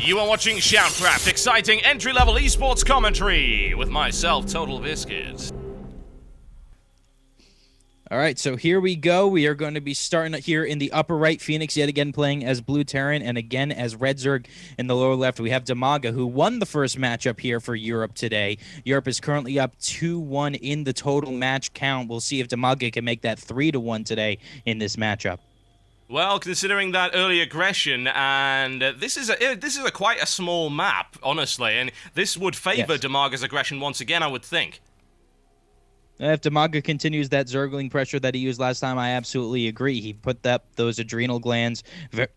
You are watching SHOUTcraft, exciting entry-level esports commentary with myself, TotalBiscuit. All right, so here we go. We are going to be starting here in the upper right. Fenix yet again playing as Blue Terran, and again as Red Zerg in the lower left. We have Dimaga, who won the first matchup here for Europe today. Europe is currently up 2-1 in the total match count. We'll see if Dimaga can make that 3-1 today in this matchup. Well, considering that early aggression, and this is a quite a small map, honestly, and this would favor Dimaga's aggression once again, I would think. If Dimaga continues that Zergling pressure that he used last time, I absolutely agree. He put those adrenal glands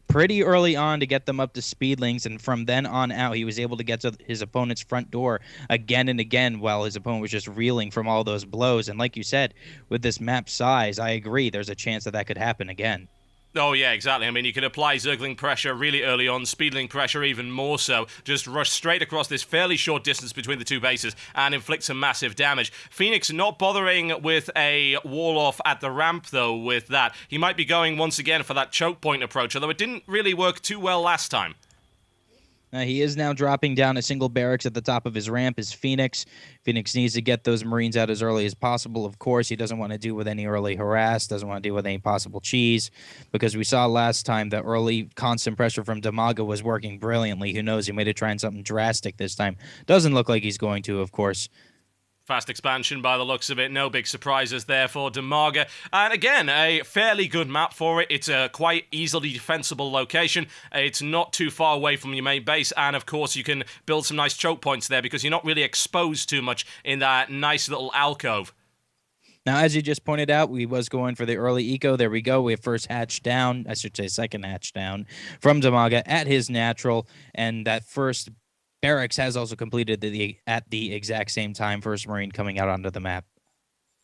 pretty early on to get them up to speedlings, and from then on out, he was able to get to his opponent's front door again and again while his opponent was just reeling from all those blows. And like you said, with this map size, I agree, there's a chance that could happen again. Oh, yeah, exactly. I mean, you can apply Zergling pressure really early on, Speedling pressure even more so. Just rush straight across this fairly short distance between the two bases and inflict some massive damage. Fenix not bothering with a wall-off at the ramp, though, with that. He might be going once again for that choke point approach, although it didn't really work too well last time. He is now dropping down a single barracks at the top of his ramp is Fenix. Fenix needs to get those Marines out as early as possible. Of course, he doesn't want to deal with any early harass, doesn't want to deal with any possible cheese, because we saw last time that early constant pressure from Dimaga was working brilliantly. Who knows, he may have tried something drastic this time. Doesn't look like he's going to, of course. Fast expansion by the looks of it. No big surprises there for Dimaga. And again, a fairly good map for it. It's a quite easily defensible location. It's not too far away from your main base. And of course, you can build some nice choke points there because you're not really exposed too much in that nice little alcove. Now, as you just pointed out, we was going for the early eco. There we go. We have first hatch down. I should say second hatch down from Dimaga at his natural. And that first barracks has also completed at the exact same time. First Marine coming out onto the map.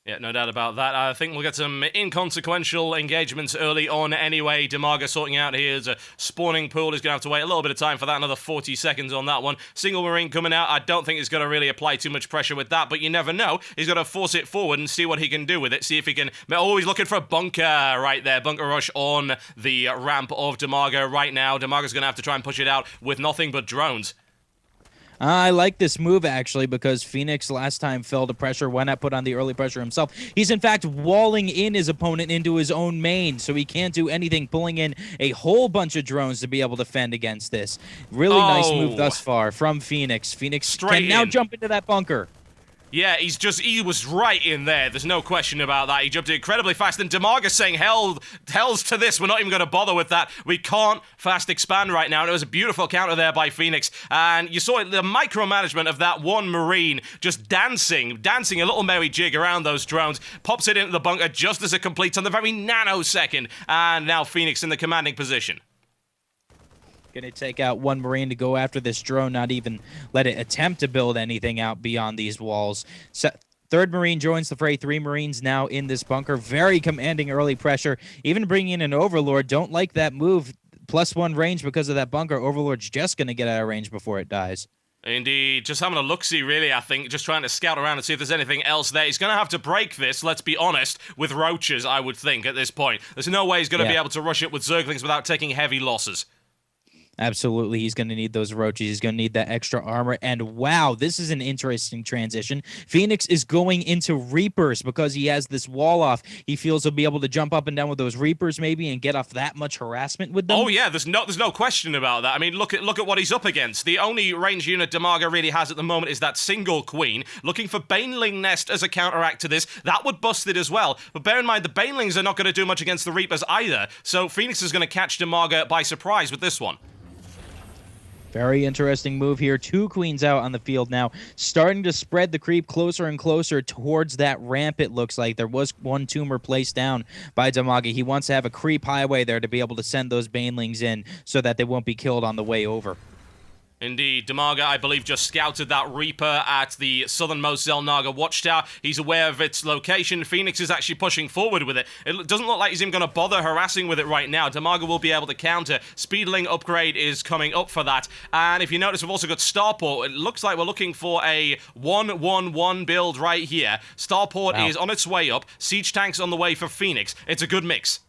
Yeah, no doubt about that. I think we'll get some inconsequential engagements early on anyway. Dimaga sorting out his spawning pool. He's going to have to wait a little bit of time for that, another 40 seconds on that one. Single Marine coming out. I don't think he's going to really apply too much pressure with that, but you never know. He's got to force it forward and see what he can do with it. See if he can... Oh, he's looking for a bunker right there. Bunker rush on the ramp of Dimaga right now. Dimaga's going to have to try and push it out with nothing but drones. I like this move, actually, because Fenix last time fell to pressure. Why not put on the early pressure himself? He's, in fact, walling in his opponent into his own main, so he can't do anything, pulling in a whole bunch of drones to be able to fend against this. Really nice move thus far from Fenix. Fenix can now jump into that bunker. Yeah, he was right in there. There's no question about that. He jumped incredibly fast, and Dimaga saying, hell's to this. We're not even going to bother with that. We can't fast expand right now. And it was a beautiful counter there by Fenix. And you saw the micromanagement of that one Marine just dancing a little merry jig around those drones. Pops it into the bunker just as it completes on the very nanosecond. And now Fenix in the commanding position. Going to take out one Marine to go after this drone, not even let it attempt to build anything out beyond these walls. Third Marine joins the fray. 3 Marines now in this bunker. Very commanding early pressure. Even bringing in an Overlord. Don't like that move. +1 range because of that bunker. Overlord's just going to get out of range before it dies. Indeed, just having a look-see, really, I think, just trying to scout around and see if there's anything else there. He's going to have to break this, let's be honest, with roaches, I would think, at this point. There's no way he's going to be able to rush it with Zerglings without taking heavy losses. Absolutely, he's going to need those roaches. He's going to need that extra armor. And wow, this is an interesting transition. Fenix is going into Reapers because he has this wall off. He feels he'll be able to jump up and down with those Reapers maybe and get off that much harassment with them. Oh yeah, there's no question about that. I mean, look at what he's up against. The only range unit Dimaga really has at the moment is that single Queen. Looking for Baneling Nest as a counteract to this. That would bust it as well. But bear in mind, the Banelings are not going to do much against the Reapers either. So Fenix is going to catch Dimaga by surprise with this one. Very interesting move here. 2 Queens out on the field now, starting to spread the creep closer and closer towards that ramp, it looks like. There was one tumor placed down by Dimaga. He wants to have a creep highway there to be able to send those Banelings in so that they won't be killed on the way over. Indeed, Dimaga, I believe, just scouted that Reaper at the southernmost Xel'Naga watchtower. He's aware of its location. Fenix is actually pushing forward with it. It doesn't look like he's even going to bother harassing with it right now. Dimaga will be able to counter. Speedling upgrade is coming up for that. And if you notice, we've also got Starport. It looks like we're looking for a 1-1-1 build right here. Starport is on its way up. Siege tanks on the way for Fenix. It's a good mix.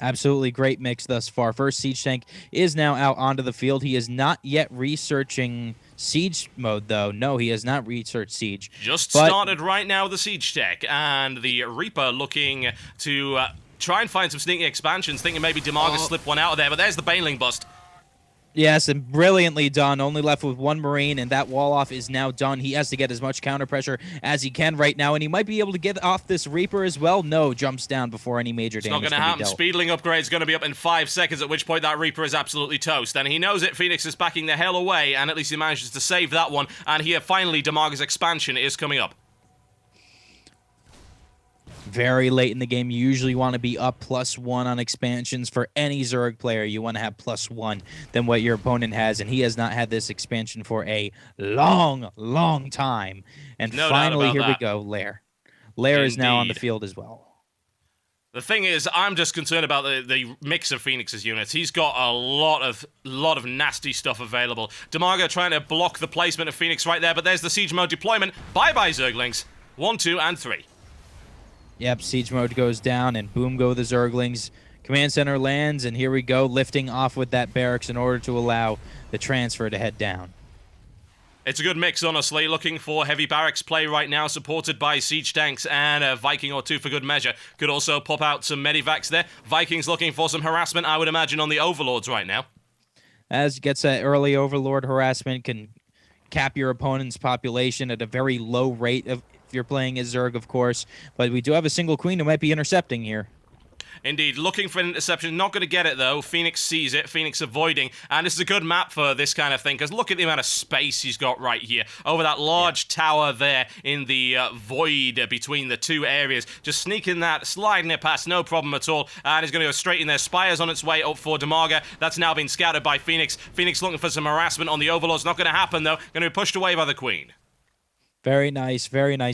Absolutely great mix thus far. First Siege Tank is now out onto the field. He is not yet researching Siege mode, though. No, he has not researched Siege. Just But started right now the Siege Tech, and the Reaper looking to try and find some sneaky expansions, thinking maybe Dimaga slipped one out of there, but there's the Baneling bust. yes, and brilliantly done. Only left with one Marine, and that wall off is now done. He has to get as much counter pressure as he can right now, and he might be able to get off this Reaper as well. No, jumps down before any major It's damage not going to can happen. be dealt. Speedling upgrade is going to be up in 5 seconds, at which point that Reaper is absolutely toast. And he knows it. Phoenix is backing the hell away, and at least he manages to save that one. And here, finally, Dimaga's expansion is coming up. Very late in the game, you usually want to be up +1 on expansions. For any Zerg player, you want to have +1 than what your opponent has, and he has not had this expansion for a long time. And No doubt finally, about here we that. go, Lair. Lair is now on the Indeed. field as well. The thing is, I'm just concerned about the mix of Phoenix's units. He's got a lot of nasty stuff available. Dimaga trying to block the placement of Phoenix right there, but there's the siege mode deployment. Bye-bye, Zerglings. 1, 2, and 3. Yep, siege mode goes down, and boom go the Zerglings. Command center lands, and here we go, lifting off with that barracks in order to allow the transfer to head down. It's a good mix, honestly. Looking for heavy barracks play right now, supported by siege tanks and a Viking or two for good measure. Could also pop out some medivacs there. Vikings looking for some harassment, I would imagine, on the overlords right now. As gets that early overlord harassment, can cap your opponent's population at a very low rate if you're playing as Zerg, of course. But we do have a single queen who might be intercepting here. Indeed, looking for an interception. Not going to get it, though. Phoenix sees it. Phoenix avoiding. And this is a good map for this kind of thing, because look at the amount of space he's got right here. Over that large tower there in the void between the two areas. Just sneaking that, sliding it past, no problem at all. And he's going to go straight in there. Spire's on its way up for Dimaga. That's now been scouted by Phoenix. Phoenix looking for some harassment on the Overlords. Not going to happen, though. Going to be pushed away by the Queen. Very nice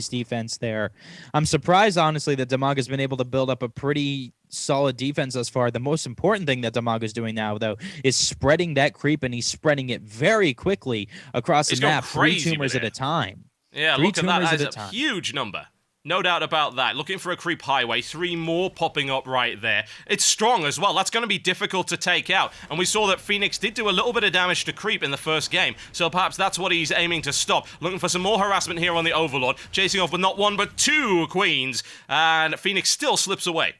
defense there. I'm surprised, honestly, that Dimaga's been able to build up a pretty solid defense thus far. The most important thing that Dimaga's doing now, though, is spreading that creep, and he's spreading it very quickly across the map, 3 tumors at a time. Yeah, 3 look at that. tumors That at is a time. huge number. No doubt about that. Looking for a creep highway. 3 more popping up right there. It's strong as well. That's going to be difficult to take out. And we saw that Phoenix did do a little bit of damage to creep in the first game. So perhaps that's what he's aiming to stop. Looking for some more harassment here on the Overlord. Chasing off with not 1 but 2 queens. And Phoenix still slips away.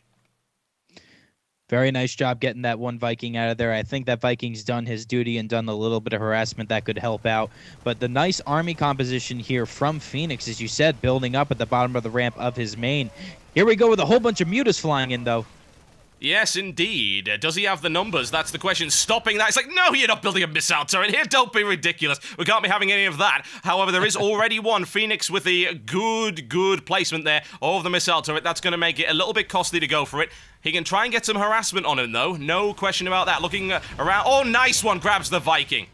Very nice job getting that one Viking out of there. I think that Viking's done his duty and done a little bit of harassment that could help out. But the nice army composition here from Phoenix, as you said, building up at the bottom of the ramp of his main. Here we go with a whole bunch of mutas flying in, though. Yes, indeed. Does he have the numbers? That's the question. Stopping that. It's like, no, you're not building a missile turret here. Don't be ridiculous. We can't be having any of that. However, there is already one. Phoenix with a good placement there of the missile turret. That's going to make it a little bit costly to go for it. He can try and get some harassment on him, though. No question about that. Looking around. Oh, nice one. Grabs the Viking.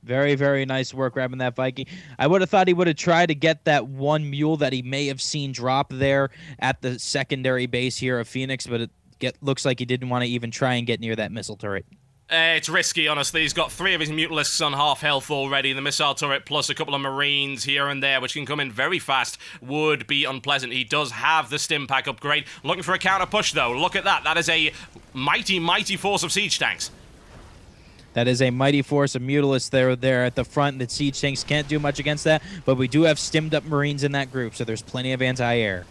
Very nice work grabbing that Viking. I would have thought he would have tried to get that one mule that he may have seen drop there at the secondary base here of Phoenix, but it looks like he didn't want to even try and get near that missile turret. It's risky, honestly. He's got 3 of his mutalisks on half health already. The missile turret plus a couple of marines here and there, which can come in very fast, would be unpleasant. He does have the stim pack upgrade. Looking for a counter push, though. Look at that. That is a mighty force of siege tanks. That is a mighty force of mutalisks there at the front. The siege tanks can't do much against that, but we do have stimmed up marines in that group, so there's plenty of anti-air.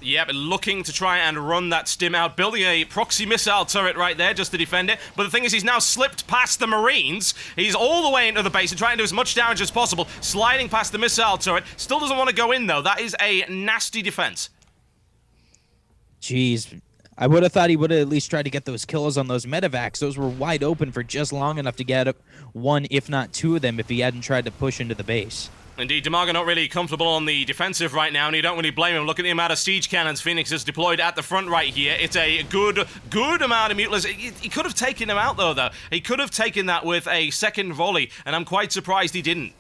Yep, looking to try and run that stim out, building a proxy missile turret right there just to defend it. But the thing is, he's now slipped past the marines. He's all the way into the base and trying to do as much damage as possible, sliding past the missile turret. Still doesn't want to go in, though. That is a nasty defense. Jeez. I would have thought he would have at least tried to get those kills on those medevacs. Those were wide open for just long enough to get 1, if not 2 of them, if he hadn't tried to push into the base. Indeed, Dimaga not really comfortable on the defensive right now, and you don't really blame him. Look at the amount of siege cannons Phoenix has deployed at the front right here. It's a good amount of mutilas. He could have taken them out, though. He could have taken that with a second volley, and I'm quite surprised he didn't.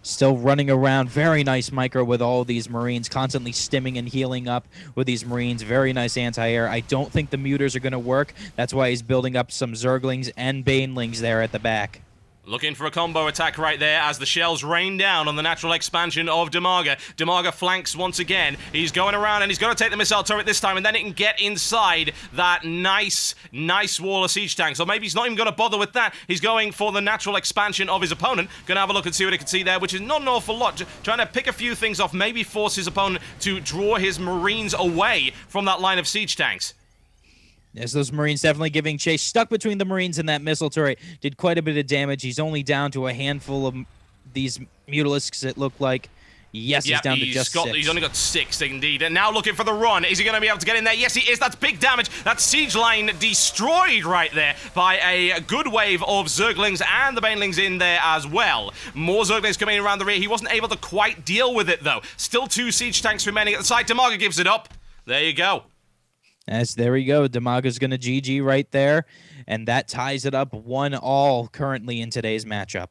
Still running around. Very nice micro with all of these Marines, constantly stimming and healing up with these Marines. Very nice anti-air. I don't think the muters are going to work. That's why he's building up some Zerglings and Banelings there at the back. Looking for a combo attack right there as the shells rain down on the natural expansion of Dimaga. Dimaga flanks once again. He's going around and he's got to take the missile turret this time, and then it can get inside that nice wall of siege tanks. Or maybe he's not even going to bother with that. He's going for the natural expansion of his opponent. Going to have a look and see what he can see there, which is not an awful lot. Trying to pick a few things off, maybe force his opponent to draw his Marines away from that line of siege tanks. Yes, those Marines definitely giving chase. Stuck between the Marines and that missile turret. Did quite a bit of damage. He's only down to a handful of these Mutalisks, it looked like. Yes, he's down to just 6. He's only got 6, indeed. And now looking for the run. Is he going to be able to get in there? Yes, he is. That's big damage. That siege line destroyed right there by a good wave of Zerglings and the Banelings in there as well. More Zerglings coming in around the rear. He wasn't able to quite deal with it, though. Still 2 siege tanks remaining at the side. Dimaga gives it up. There you go. There we go. Dimaga's going to GG right there, and that ties it up 1-1 currently in today's matchup.